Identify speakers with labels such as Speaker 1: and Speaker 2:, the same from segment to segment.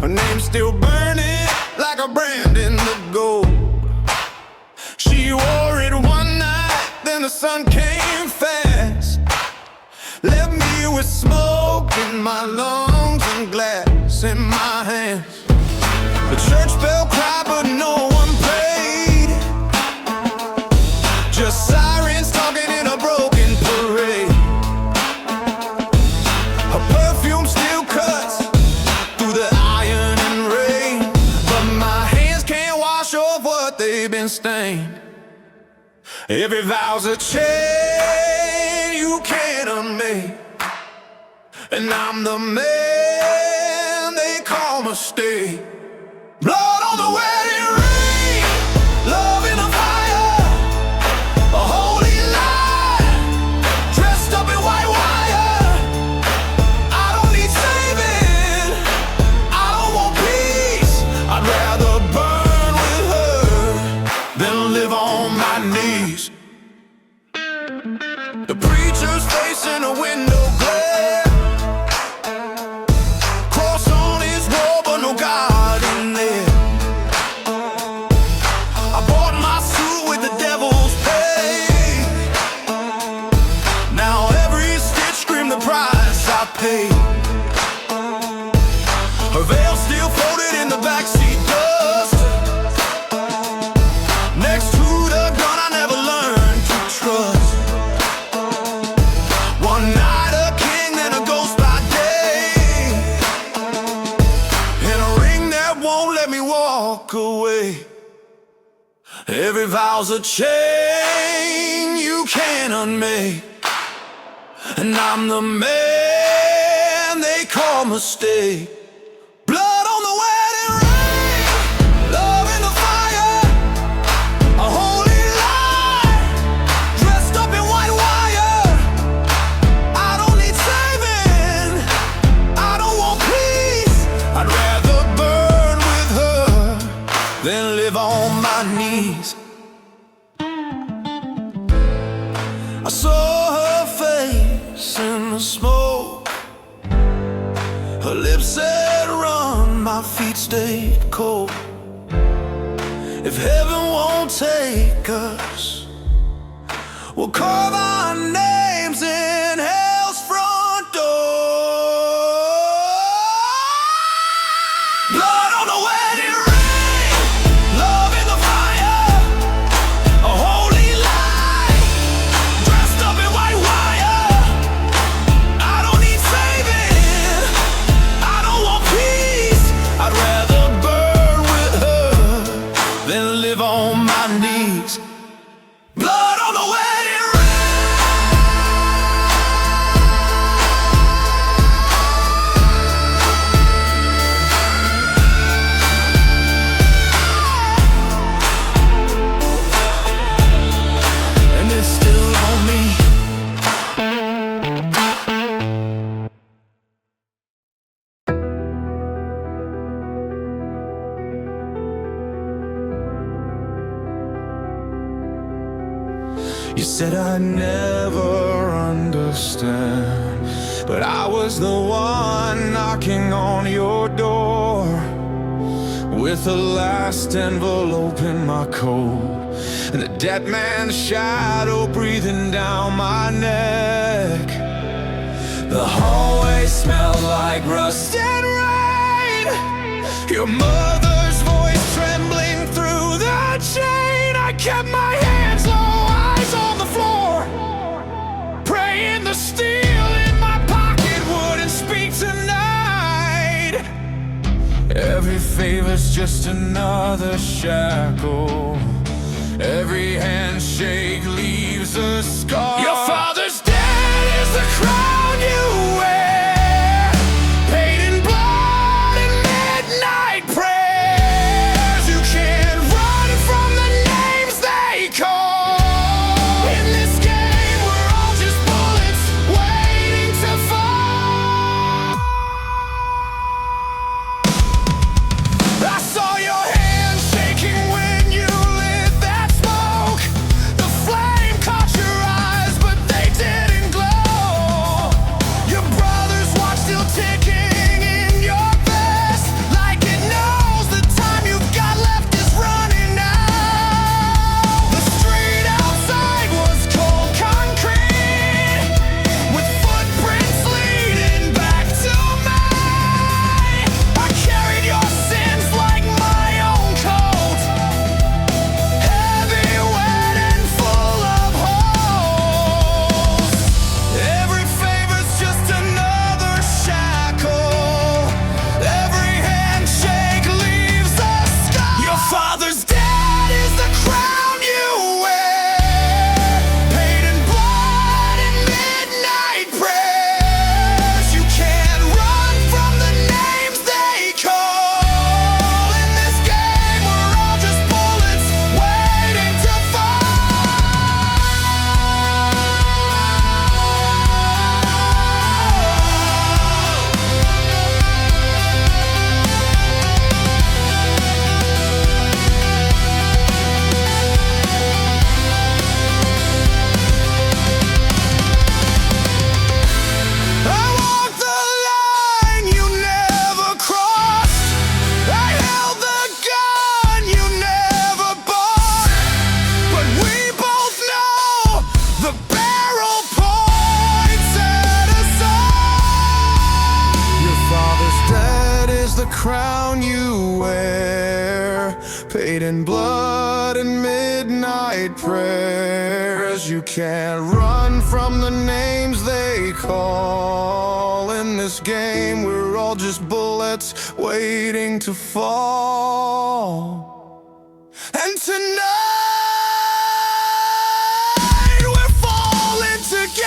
Speaker 1: Her name's still burning like a brand in the gold. She wore it one night, then the sun came fast. Left me with smoke in my lungs and glass in my hands. The church bell cried, but no one prayed. Just sirens talking in a broken parade. Her perfume still cuts through the iron and rain, but my hands can't wash off what they've been stained. Every vow's a chain you can't unmake, and I'm the man they call mistake. Blood on the wedding ring, love in the fire, a holy lie, dressed up in white wire. I don't need saving, I don't want peace. I'd rather burn with her than live on my knees. The preacher's face in a window glare, cross on his wall, but no God in there. I bought my suit with the devil's pay. Now every stitch screamed the price I paid. Her veil still floated in the backseat dust, next to the gun I never learned to trust. One night a king, then a ghost by day, and a ring that won't let me walk away. Every vow's a chain you can't unmake, and I'm the man they call mistake. Blood on the wedding ring, love in the fire, a holy lie, dressed up in white wire. I don't need saving, I don't want peace. I'd rather burn with her than live on my knees. I saw her face in the smoke, her lips said run, my feet stayed cold. If heaven won't take us, we'll carve our names in hell's front door. Blood on the wedding ring, love in the fire, a holy lie, dressed up in white wire. I don't need saving, I don't want peace. I'd rather burn with her than live on my knees. Blood on the wedding ring. And it's still on me. You said I'd never understand, but I was the one knocking on your door, with the last envelope in my coat, and the dead man's shadow breathing down my neck. The hallway smelled like rust and rain, your mother's voice trembling through the chain. I kept my hands low, eyes on the floor, praying the steel in my pocket wouldn't speak tonight. Every favor's just another shackle, every handshake leaves a scar. Your father's dead is the crown you wear, paid in blood and midnight prayers. You can't run from the names they call. In this game we're all just bullets waiting to fall. I saw your hands shaking when you lit that smoke. The flame caught your eyes, but they didn't glow. crown you wear, paid in blood and midnight prayers. You can't run from the names they call. In this game, we're all just bullets waiting to fall. And tonight we're falling together.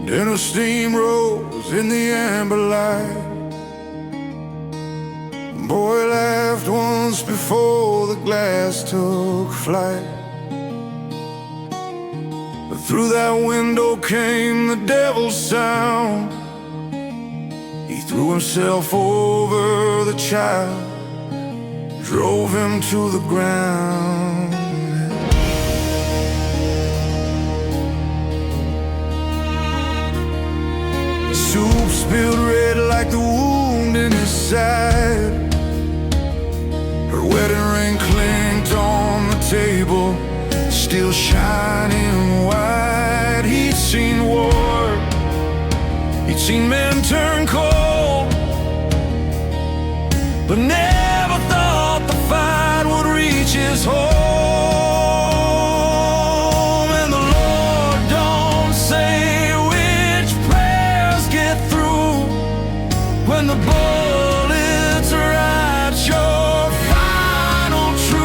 Speaker 2: And a steam rose in the amber light. Boy laughed once before the glass took flight. But through that window came the devil's sound. He threw himself over the child, drove him to the ground. Soup spilled red like the wound in his side. Her wedding ring clinked on the table, still shining white. He'd seen war, he'd seen men turn cold, but never thought the fight would reach his home. And the Lord don't say when the bullets write your final truth.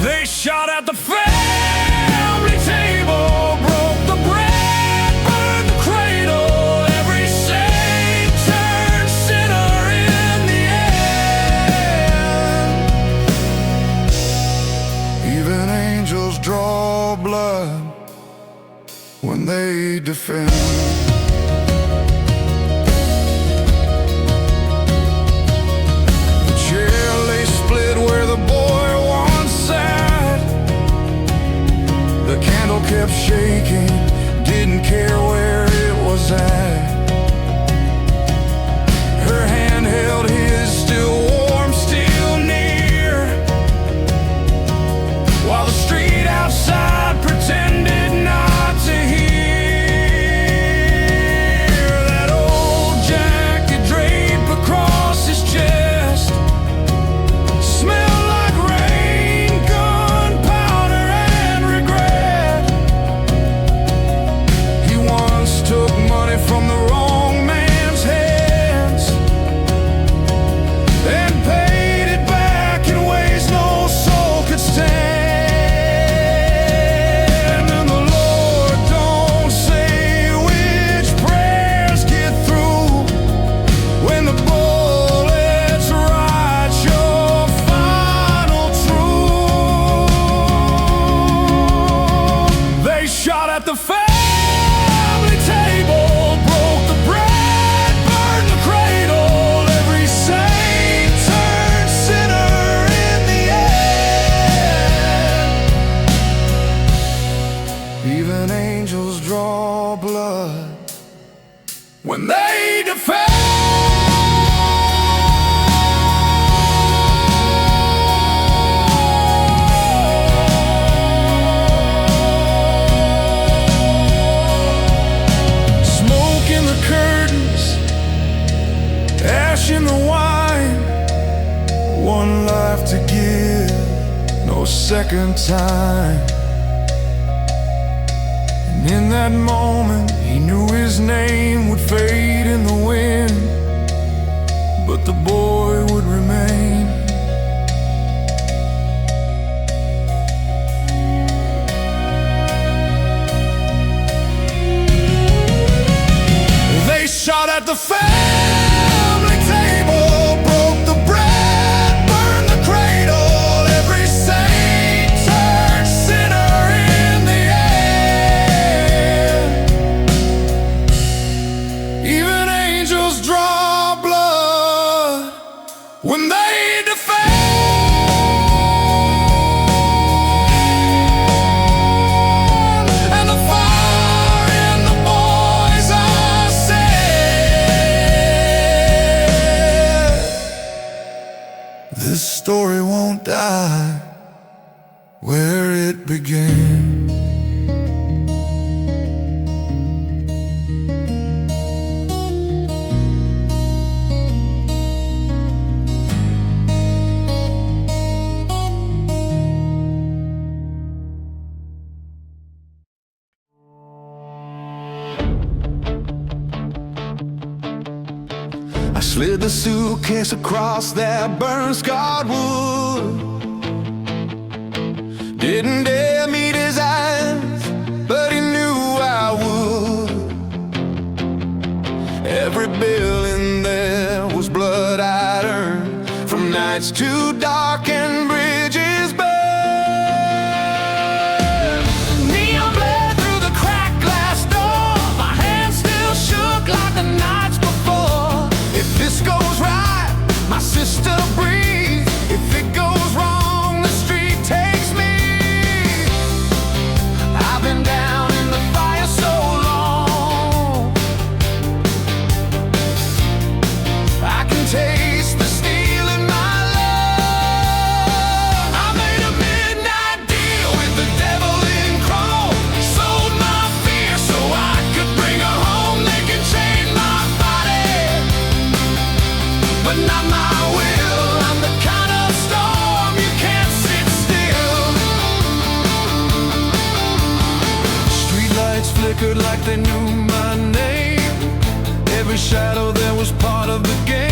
Speaker 2: They shot at the family table, broke the bread, burned the cradle. Every saint turned sinner in the end. Even angels draw blood when they defend. Kept shaking, didn't care where it was at. Her hand held his, still warm, still near, while the street outside pretended not to hear. That old jacket draped across his chest smelled like rain, gunpowder, and regret. Took money from the wrong man's hands and paid it back in ways no soul could stand. And the Lord don't say which prayers get through when the bullets write your final truth. They shot at the table, broke the bread, burned the cradle. Every saint turned sinner in the end. Even angels draw blood when they defend. Ash in the wine, one life to give, no second time. And in that moment, he knew his name would fade in the wind, but the boy would remain. They shot at the family table, broke the bread, This story won't die where it began.
Speaker 1: I slid the suitcase across that burn-scarred wood. Didn't dare meet his eyes, but he knew I would. Every bill in there was blood I'd earned from nights too dark and bridges burned. Neon bled through the cracked glass door. My hands still shook like the nights before. If this goes right, my sister breathes. If it goes wrong, the street takes me. I've been down in the fire so long, I can taste the steel in my love. I made a midnight deal with the devil in chrome. Sold my fear so I could bring her home. They can chain my body, but not my will. I'm the kind of storm you can't sit still. Streetlights flickered like they knew my name. Every shadow there was part of the game.